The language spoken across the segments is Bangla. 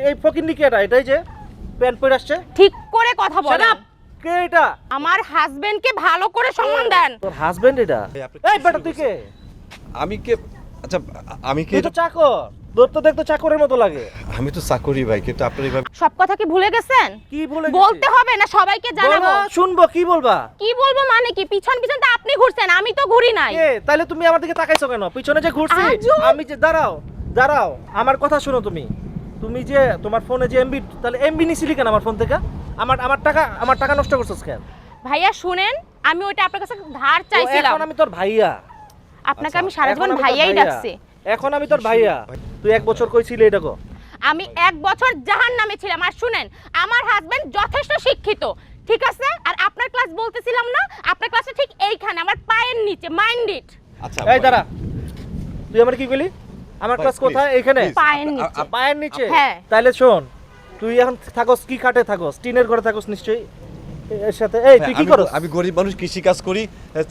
এই ফকিন্নি কে এটাই যে প্যান্ট পরে আসছে। ঠিক করে কথা বলেন। কে এটা? আমার হাজবেন্ডকে ভালো করে সম্মান দেন। তোর হাজবেন্ড এটা? এই বেটা তুই কে? আমি কে? আচ্ছা আমি কে? তুই তো চাকর, তোর তো দেখতে চাকরের মতো লাগে। আমি তো চাকরি ভাই, কিন্তু আপনার এইভাবে সব কথা কি ভুলে গেছেন? কি বলে বলতে হবে না সবাইকে জানাবো? শুনবো, কি বলবা? কি বলবো মানে কি? পিছন পিছন তো আপনি ঘুরছেন, আমি তো ঘুরি নাই। কে? তাহলে তুমি আমার দিকে তাকাইছো কেন? পিছনে যে ঘুরছি আজব। আমি যে দাঁড়াও দাঁড়াও, আমার কথা শুনো তুমি। তুমি যে তোমার ফোনে যে এমবি, তাহলে এমবি নিছিলি কেন আমার ফোন থেকে? আমার টাকা নষ্ট করছস কেন? ভাইয়া শুনেন, আমি ওইটা আপনার কাছে ধার চাইছিলাম। এখন আমি তোর ভাইয়া। আপনাকে আচ্ছা, আমি সারা জীবন এখন আমি তোর ভাইয়াই ভাইয়া। ডাকছি। এখন আমি তোর ভাইয়া। তুই 1 বছর কইছিলি এটা কো? আমি 1 বছর জাহান্নামে ছিলাম। আর শুনেন, আমার হাজবেন্ড যথেষ্ট শিক্ষিত, ঠিক আছে? আর আপনার ক্লাস বলতেছিলাম না, আপনার ক্লাসে ঠিক এইখানে আমার পায়ের নিচে, মাইন্ড ইট। আচ্ছা এই দাঁড়া, তুই আমার কি কইলি? আমার ভাই, ক্লাস please, কোথায়? এখানে please। পায়ের নিচে। পায়ের নিচে? হ্যাঁ। তাইলে শোন, তুই এখন থাকস কি খাটে থাকস? টিনের ঘরে থাকস নিশ্চয়ই। এর সাথে এই তুই কি করস? আমি গরিব মানুষ, কৃষি কাজ করি,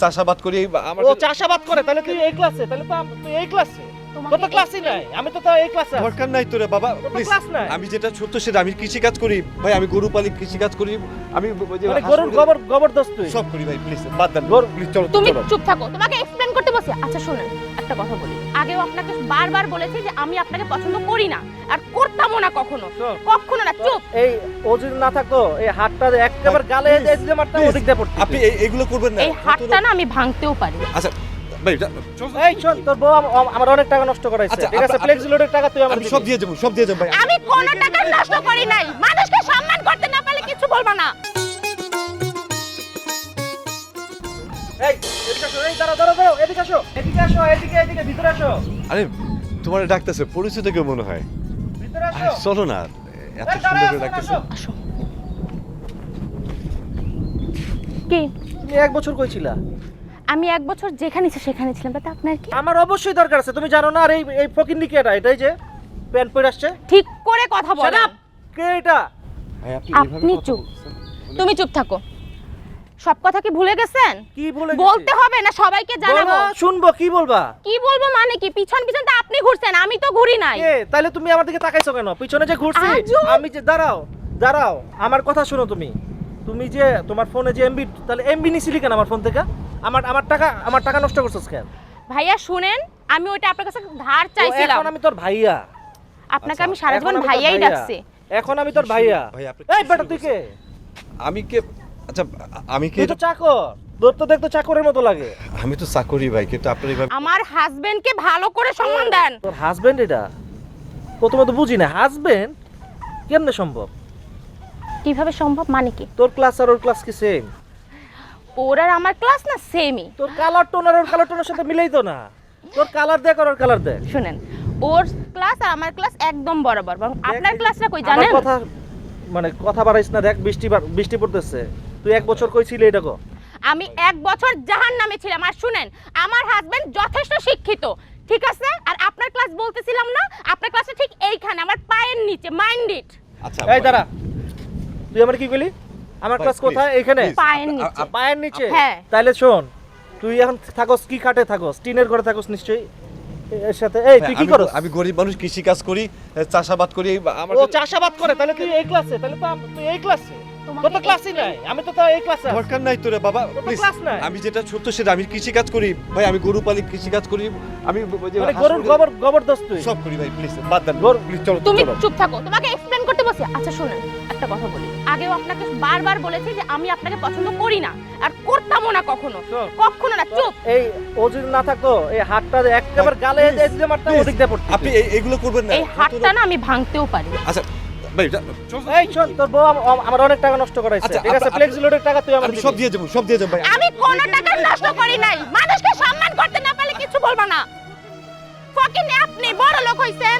চাষাবাদ করি। আমার ও চাষাবাদ করে, তাহলে তুই এই ক্লাসে? তাহলে তো তুই এই ক্লাসে? তোর তো ক্লাসই নাই। আমি তো এই ক্লাসে আছি। দরকার নাই তোরে বাবা, তোর তো প্লিজ। ক্লাস নাই। আমি যেটা সত্য সেটা, আমি কৃষি কাজ করি ভাই, আমি গরু পালি, কৃষি কাজ করি, আমি ওই যে মানে হাঁস গরুর মুরগি গোবর দোস তুই? সব করি ভাই, প্লিজ বাদ দেন। গরু- প্লিজ চলো তুমি চলো। চুপ থাকো, তোমাকে এক্সপ্লেন করতে বসি। আচ্ছা শুনেন, একটা কথা বলি। আগেও আপনাকে বারবার বলেছি যে আমি আপনাকে পছন্দ করি না, আর করতামও না কখনো। শোন। কখনো না, চুপ। এই ও যদি না থাকতো, এই হাতটা একেবারে ভাই, গালে please, দিয়ে মারতাম, please। ওদিক দিয়ে পড়তো। আপনি এইগুলো করবেন না। এই হাতটা না আমি ভাঙতেও পারি। আচ্ছা ভাই চল। এই শোন, তোর বউ আমার অনেক টাকা নষ্ট করাইছে। আচ্ছা, ঠিক আছে, আপনি- ফ্লেক্স লোডের টাকা তুই আমার আমি সব দিয়ে যাবো, সব দিয়ে যাবো ভাই। আমি কোনো টাকা নষ্ট করি নাই। মানুষকে সম্মান করতে না পারলে কিছু বলবো না। এই এদিকে আসো, এই দাঁড়াও, এদিকে আসো, এদিকে ভিতরে আসো, আরে তোমার ডাকতেছে, পরিচিত কেউ মনে হয়। ভিতরে আরে, আসো। চলো না, এত এই, সুন্দর করে দাঁড়াও, ডাকতেছে। আসো। আসো। কি? তুমি 1 বছর কইছিলা? আমি 1 বছর যেখানে ইচ্ছে সেখানে ছিলাম, তাতে আপনার কি? আমার অবশ্যই দরকার আছে, তুমি জানো না? আর এই ফকিন্নি কে এটাই যে প্যান্ট পরে আসছে। ঠিক করে কথা Shut বলেন। up! কে এটা? ভাই, আপনি আপনি এইভাবে কথা চুপ। বলতেছেন? তুমি চুপ থাকো। সব কথা কি ভুলে গেছেন? কি বলে বলতে হবে না সবাইকে জানাবো? শুনবো, কি বলবা? কি বলবো মানে কি? পিছন পিছন তো আপনি ঘুরছেন, আমি তো ঘুরি নাই। কে? তাহলে তুমি আমার দিকে তাকাইছো কেন? পিছনে যে ঘুরছি আজব। আমি যে দাঁড়াও, আমার কথা শুনো তুমি। তুমি যে তোমার ফোনে যে এমবি, তাহলে এমবি নিছিলি কেন আমার ফোন থেকে? আমার টাকা নষ্ট করছস কেন? ভাইয়া শুনেন, আমি ওইটা আপনার কাছে ধার ও, চাইছিলাম। এখন আমি তোর ভাইয়া। আপনাকে আচ্ছা, আমি সারা এখন জীবন আমি তোর ভাইয়াই ভাইয়া। ডাকছি। এখন আমি তোর ভাইয়া। ভাই, আপনি এই কি বেটা শুরু তুই কে? আমি কে? আচ্ছা আমি কে? তুই তো চাকর, তোর তো দেখতে চাকরের মতো লাগে। আমি তো চাকরি ভাই, কিন্তু আপনার এইভাবে আমার হাজবেন্ডকে ভালো করে সম্মান দেন। তোর হাজবেন্ড এটা? প্রথমে তো বুঝি না, হাজবেন্ড কেমনে সম্ভব? কিভাবে সম্ভব মানে কি? তোর ক্লাস আর ওর ক্লাস কি সেম? ওর আর আমার ক্লাস না সেমই। তোর কালার টোন আর ওর কালার টোনের সাথে মিলেই তো না। তোর কালার দেখ আর ওর কালার দেখ। শুনেন, ওর ক্লাস আর আমার ক্লাস একদম বরাবর। এবং আপনার ক্লাসটা কই জানেন? আমার কথা মানে কথা বাড়াইছ না। দেখ বৃষ্টি পড়তেছে। তুই 1 বছর কইছিলি এটা কো? আমি 1 বছর জাহান্নামে ছিলাম। আর শুনেন, আমার হাজবেন্ড যথেষ্ট শিক্ষিত, ঠিক আছে? আর আপনার ক্লাস বলতেছিলাম না, আপনার ক্লাসে ঠিক এইখানে আমার পায়ের নিচে, মাইন্ড ইট। আচ্ছা এই দাঁড়া, তুই আমার কি কইলি? আমার ভাই, ক্লাস please, কোথায়? এখানে please। পায়ের নিচে। পায়ের নিচে? হ্যাঁ। তাইলে শোন, তুই এখন থাকস কি খাটে থাকস? টিনের ঘরে থাকস নিশ্চয়ই। এর সাথে এই তুই কি করস? আমি গরিব মানুষ, কৃষি কাজ করি, চাষাবাদ করি। আমার ও চাষাবাদ করে, তাহলে তুই এই ক্লাসে? তাহলে তো তুই এই ক্লাসে? তোর তো ক্লাসই নাই। আমি তো এই ক্লাসে আছি। দরকার নাই তোরে বাবা, তোর তো প্লিজ। ক্লাস নাই। আমি যেটা সত্য সেটা, আমি কৃষি কাজ করি ভাই, আমি গরু পালি, কৃষি কাজ করি, আমি ওই যে মানে হাঁস গরুর মুরগি গোবর দোস তুই? সব করি ভাই, প্লিজ বাদ দেন। গরু- প্লিজ চলো তুমি চলো। চুপ থাকো, তোমাকে এক্সপ্লেন করতে বসি। আচ্ছা শুনেন, একটা কথা বলি। আগেও আপনাকে বারবার বলেছি যে আমি আপনাকে পছন্দ করি না, আর করতামও না কখনো। শোন। কখনো না, চুপ। এই ও যদি না থাকতো, এই হাতটা একেবারে ভাই, গালে please, দিয়ে মারতাম, please। ওদিক দিয়ে পড়তো। আপনি এইগুলো করবেন না। এই হাতটা না আমি ভাঙতেও পারি। আচ্ছা ভাই চল। এই শোন, তোর বউ আমার অনেক টাকা নষ্ট করাইছে। আচ্ছা, ঠিক আছে, আপনি- ফ্লেক্স লোডের টাকা তুই আমার আমি দিবি। সব দিয়ে যাবো, সব দিয়ে যাবো ভাই। আমি কোনো টাকা নষ্ট করি নাই। মানুষকে সম্মান করতে না পারলে কিছু বলবো না। ফকিনে আপনি বড় লোক হইছেন।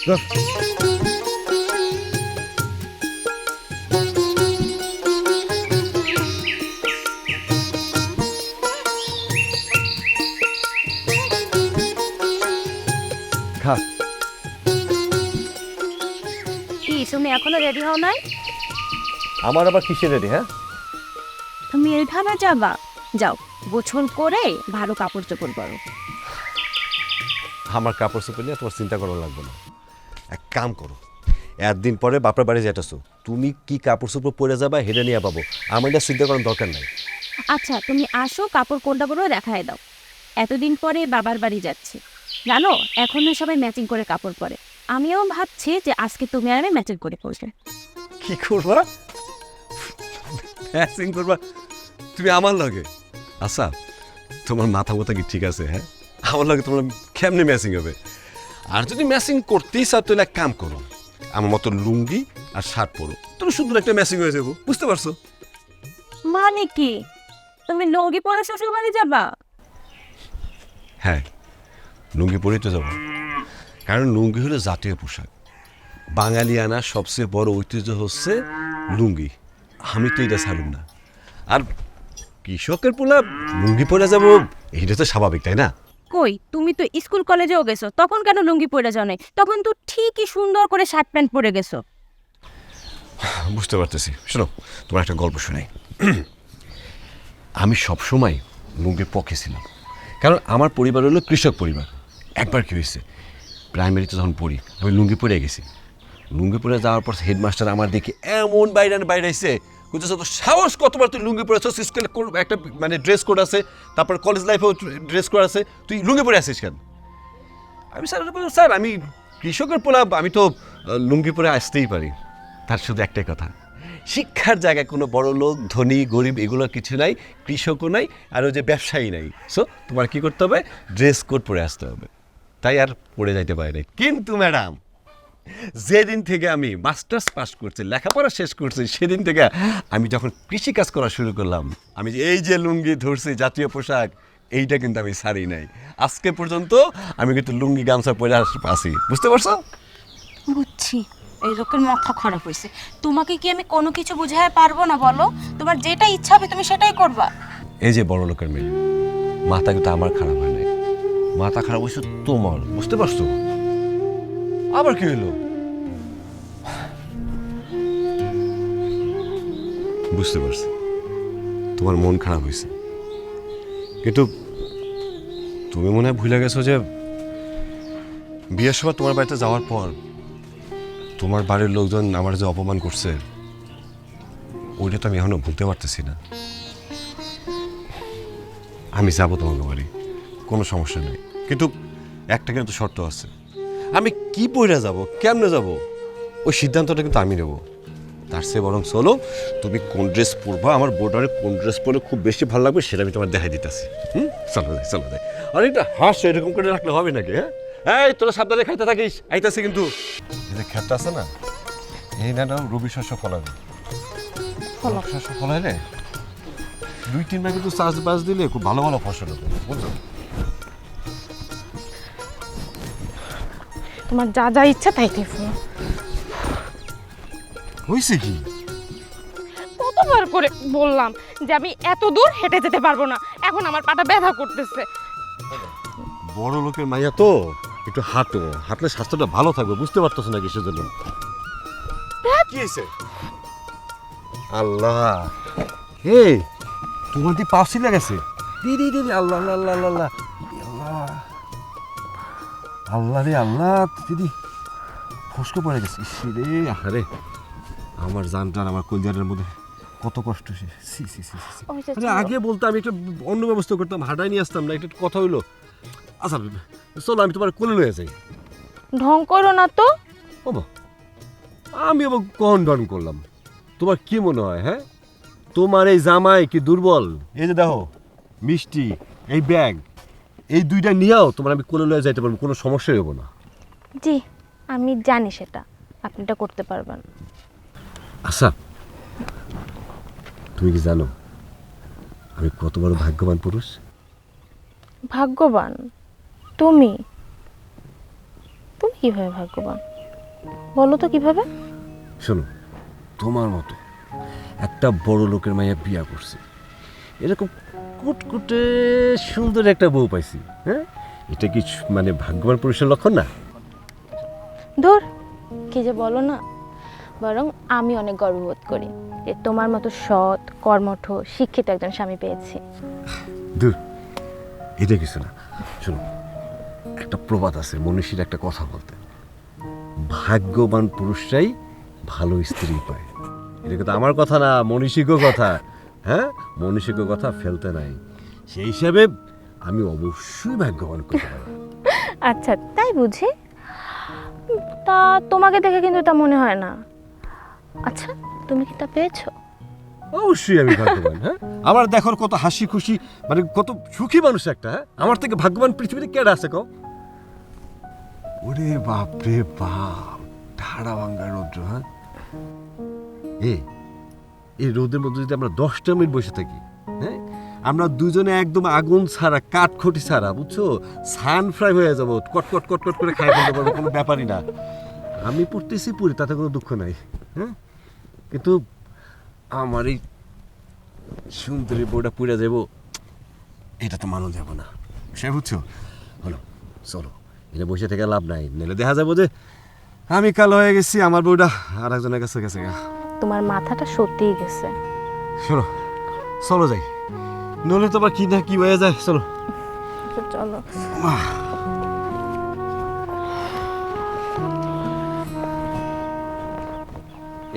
খা। কি তুমি এখনো রেডি হও নাই? আমার আবার কিসের রেডি? হ্যাঁ, তুমি এখানে যাবা? যাও, গোছল করে ভালো কাপড় চোপড় পরো। আমার কাপড় চোপড় নিয়ে তোমার চিন্তা করা লাগবে না। এক কাম করো, একদিন পরে বাপের বাড়ি যেতেছো, তুমি কি কাপড় চোপড় পরে যাবা হেঁটে নিয়ে পাবো, আমার এটা চিন্তা করার দরকার নাই। আচ্ছা তুমি আসো, কাপড় কোনটা পরো দেখায় দাও। এতদিন পরে বাবার বাড়ি যাচ্ছি, জানো এখনো সবাই ম্যাচিং করে কাপড় পরে। আমিও ভাবছি যে আজকে তুমি আর আমি ম্যাচিং করে পরবে। কি করবা? ম্যাচিং করবা তুমি আমার লগে? আচ্ছা, তোমার মাথা মতো কি ঠিক আছে? হ্যাঁ, আমার লগে তোমার কেমনে ম্যাচিং হবে? আর যদি ম্যাচিং করতেই চাও তাহলে এক কাম করো, আমার মতো লুঙ্গি আর শার্ট পরো, তুমি সুন্দর একটা ম্যাচিং হয়ে যাবো। বুঝতে পারছো? মানে কি, তুমি লুঙ্গি পরে শ্বশুর বাড়ি যাবা? হ্যাঁ, লুঙ্গি পরেই তো যাবো, কারণ লুঙ্গি হলো জাতীয় পোশাক। বাঙালিয়ানা সবচেয়ে বড় ঐতিহ্য হচ্ছে লুঙ্গি। আমি তো এটা ছাড়ুম না। আর কৃষকের পোলা লুঙ্গি পরে যাব, এটা তো স্বাভাবিক, তাই না? কই, তুমি তো স্কুল কলেজেও গেছো, তখন কেন লুঙ্গি পরে যাও নাই? তখন তো ঠিকই সুন্দর করে শার্ট প্যান্ট পরে গেছো। বুঝতে পারতেছি। শোনো, তোমার একটা গল্প শোনাই। আমি সবসময় লুঙ্গির পক্ষে ছিলাম, কারণ আমার পরিবার হলো কৃষক পরিবার। একবার কী হয়েছে, প্রাইমারিতে যখন পড়ি আমি লুঙ্গি পরে গেছি। লুঙ্গি পরে যাওয়ার পর হেডমাস্টার আমার দেখে এমন বাইরাইছে, বুঝতেছো তো সাহস কতবার তুই লুঙ্গি পরে আছিস? স্কুলে একটা মানে ড্রেস কোড আছে, তারপর কলেজ লাইফেও ড্রেস কোড আছে, তুই লুঙ্গি পরে আসিস কেন? আমি স্যার আমি কৃষকের পোলা, আমি তো লুঙ্গি পরে আসতেই পারি। তার শুধু একটাই কথা, শিক্ষার জায়গায় কোনো বড় লোক ধনী গরিব এগুলো কিছু নাই, কৃষকও নাই, আর ওই যে ব্যবসায়ী নাই। সো তোমার কি করতে হবে, ড্রেস কোড পরে আসতে হবে। তাই আর পড়ে যাইতে পারে নাই। কিন্তু ম্যাডাম, যেদিন থেকে আমি মাস্টার্স পাস করছি, লেখাপড়া শেষ করছি, সেদিন থেকে আমি যখন কৃষিকাজ করা শুরু করলাম, আমি এই যে লুঙ্গি ধরছি জাতীয় পোশাক, এইটা কিন্তু আমি ছাড়ি নাই। আজকে পর্যন্ত আমি কিন্তু লুঙ্গি গামছা পরে আসি। বুঝতে পারছো? বুঝছি, এই লোকের মাথা খারাপ হয়েছে। তোমাকে কি আমি কোনো কিছু বুঝাতে পারবো না? বলো, তোমার যেটা ইচ্ছা হবে তুমি সেটাই করবা। এই যে বড় লোকের মেয়ে, মাথা কিন্তু আমার খারাপ হয় নাই, মাথা খারাপ হয়েছে তোমার। বুঝতে পারছো? আবার কি হলো? বুঝতে পারছি তোমার মন খারাপ হয়েছে, কিন্তু তুমি মনে হয় ভুলে গেছো যে বিয়ের সময় তোমার বাড়িতে যাওয়ার পর তোমার বাড়ির লোকজন আমার যে অপমান করছে, ওইটা তো আমি এখনো ভুলতে পারতেছি না। আমি যাবো তোমার বাড়ি, কোনো সমস্যা নেই, কিন্তু একটা কিন্তু শর্ত আছে। আমি কি পইরা যাব, কেমনে যাব, ওই সিদ্ধান্তটা কিন্তু আমি নেব। তার চেয়ে বরং চলো, তুমি কোন ড্রেস পরবা, আমার বোর্ডারে কোন ড্রেস পরলে খুব বেশি ভালো লাগবে সেটা আমি তোমার দেখাই দিতেছি। চলো যাই, চলো যাই। আর এটা হাস এরকম করে রাখলে হবে নাকি? হ্যাঁ, এই তোরা সাবধানে খাইতে থাকিস, আইতাছে কিন্তু। এই যে ক্ষেতটা আছে না, এই না রবি শস্য ফলাবে, শস্য ফলাইলে 2-3 বার কিন্তু চাষবাস দিলে খুব ভালো ভালো ফসল হবে, বুঝছো? তোমার যা যা ইচ্ছা তাই দেখো। হয়েছে কি? কতবার করে বললাম যে আমি এত দূর হেঁটে যেতে পারবো না, এখন আমার পাটা ব্যথা করতেছে। বড় লোকের মাইয়া তো, একটু হাঁটো, হাঁটলে স্বাস্থ্যটা ভালো থাকবে। বুঝতে পারতেছো না কিসের জন্য? কি হয়েছে? আল্লাহ, হে তোমার দি পাশি লেগেছে। দিদি দিদি, আল্লাহ আল্লাহ আল্লাহ আল্লাহ আল্লাহ আল্লাহ রে আল্লাহ, দিদি ফসকে পড়ে গেছে। রে আরে আমার জানটার, আমার কলজারের মধ্যে কত কষ্ট সে। সি সি সি সি। আরে আগে বলতো আমি একটা অন্য ব্যবস্থা করতাম, হাঁটাই নিয়ে আসতাম না, একটা কথা হইলো। আচ্ছা চলো, আমি তোমার কোলে লয়ে যাই। ঢং করো না তো। বাবা, আমি আবার কখন ডন করলাম? তোমার কি মনে হয়? হ্যাঁ, তোমার এই জামাই কি দুর্বল? এই যে দেখো মিষ্টি, এই ব্যাগ, এই দুইটা নিয়েও তোমার আমি কোলে লয়ে যাইতে পারবো, কোনো সমস্যাই হবো না। জি, আমি জানি সেটা আপনি এটা করতে পারবেন। আচ্ছা, তুমি কি জানো আমি কত বড় ভাগ্যবান পুরুষ? ভাগ্যবান? তুমি তুমি কিভাবে ভাগ্যবান? বলো তো কিভাবে? শোনো, তোমার মতো একটা বড় লোকের মাইয়া বিয়া করছে, এরকম কুটকুটে সুন্দর একটা বউ পাইছি। হ্যাঁ, এটা কি মানে ভাগ্যবান পুরুষের লক্ষণ না? ধুর, কি যে বলো না। বরং আমি অনেক গর্ববোধ করি যে তোমার মতো সৎ, কর্মঠ, শিক্ষিত একজন স্বামী পেয়েছি। দূর, এটা কিছু না। শোনো, একটা প্রবাদ আছে, মনীষীর একটা কথা বলতে, ভাগ্যবান পুরুষরাই ভালো স্ত্রী পায়। এটা কিন্তু আমার কথা না, মনীষীকেও কথা। হ্যাঁ, মনীষীকেও কথা ফেলতে নাই। সেই হিসাবে আমি অবশ্যই ভাগ্যবান করতে পারি। আচ্ছা, তাই বুঝি? তা তোমাকে দেখে কিন্তু তা মনে হয় না। আচ্ছা, তুমি কি তা পেয়েছো? অবশ্যই আমি ভাগ্যবান। হ্যাঁ, আমার দেখো কত হাসি খুশি, মানে কত সুখী মানুষ একটা। হ্যাঁ, আমার থেকে ভাগ্যবান পৃথিবীতে কে আছে কও? ওরে বাপ রে বাপ, ঠাড়া ভাঙ্গা রৌদ্র। হ্যাঁ, এই রোদের মধ্যে যদি আমরা 10টা মিনিট বসে থাকি, হ্যাঁ, আমরা দুজনে একদম আগুন ছাড়া, কাঠখটি ছাড়া, বুঝছো, সান ফ্রাই হয়ে যাবো, কটকট কটকট করে খাই ফেলতে পারবো, কোনো ব্যাপারই না। আমি পড়তেছি পুরি, তাতে কোনো দুঃখ নাই। হ্যাঁ, কিন্তু আমার এই সুন্দরী বউটা পুড়ে যাবো, এটা তো মানো যাবো না। সে বুঝছো, হলো চলো, এটা বসে থেকে লাভ নাই, নাহলে দেখা যাবো যে আমি কালো হয়ে গেছি, আমার বউটা আর একজনের কাছে গেছে। তোমার মাথাটা সত্যিই গেছে। শোনো, চলো যাই, নইলে তো আবার কি না কি হয়ে যায়। চলো চলো।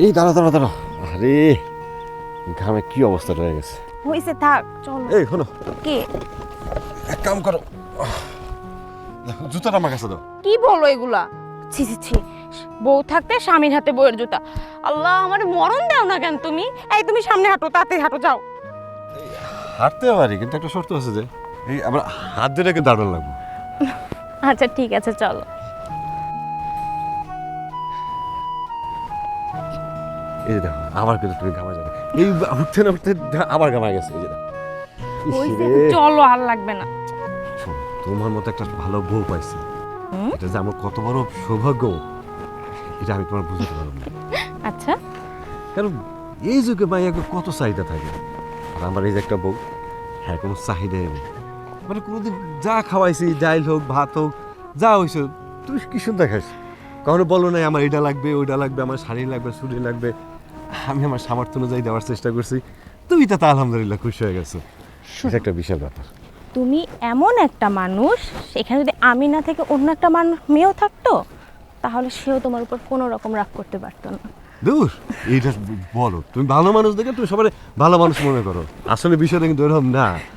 এই দাঁড়া দাঁড়া দাঁড়া, আরে ঘামে কি অবস্থা হয়ে গেছে। হইছে, থাক, চলো। এই শোনো, কি? এক কাম করো, জুতাটা আমার কাছে দাও। কি বলো এগুলা? ছি ছি ছি, বউ থাকতে স্বামীর হাতে বউয়ের জুতা। আল্লাহ, আমার মরণ দাও না কেন তুমি? এই তুমি সামনে হাঁটো, তাতে হাঁটো, যাও। হাঁটতে পারি, কিন্তু একটা শর্ত আছে যে এই আমার হাত ধরে কিন্তু দাঁড়ানো লাগবে। আচ্ছা ঠিক আছে, চলো। এই যে দেখো, আবার কিন্তু তুমি ঘামা যাবে, এই উঠতে না উঠতে আবার ঘামা গেছে। এই যে দেখো। হইছে, চলো, আর লাগবে না। শোনো, তোমার মতো একটা ভালো বউ পাইছি, এটা যে আমার কত বড় সৌভাগ্য, এটা আমি তোমার বুঝতে পারবো না। আচ্ছা, কারণ এই যুগে মাইয়াকে কত চাহিদা থাকে, আর আমার এই যে একটা বউ, হ্যাঁ, কোনো চাহিদাই নেই। মানে কোনোদিন যা খাওয়াইছি, ডাইল হোক, ভাত হোক, যা হয়েছে, তুমি কি সুন্দর খাইছো, কখনো বলো নাই আমার এটা লাগবে, ওইটা লাগবে, আমার শাড়ি লাগবে, চুড়ি লাগবে। আমি আমার সামর্থ্য অনুযায়ী দেওয়ার চেষ্টা করছি, তুমি তো আলহামদুলিল্লাহ খুশি হয়ে গেছো। এটা একটা বিশাল ব্যাপার। তুমি এমন একটা মানুষ, সেখানে যদি আমি না থেকে অন্য একটা মানুষ, মেয়েও থাকতো, তাহলে সেও তোমার উপর কোনো রকম রাগ করতে পারতো না। দূর, এইটা বলো, তুমি ভালো মানুষ দেখে তুমি সবাই ভালো মানুষ মনে করো, আসলে বিষয়টা কিন্তু এরকম না।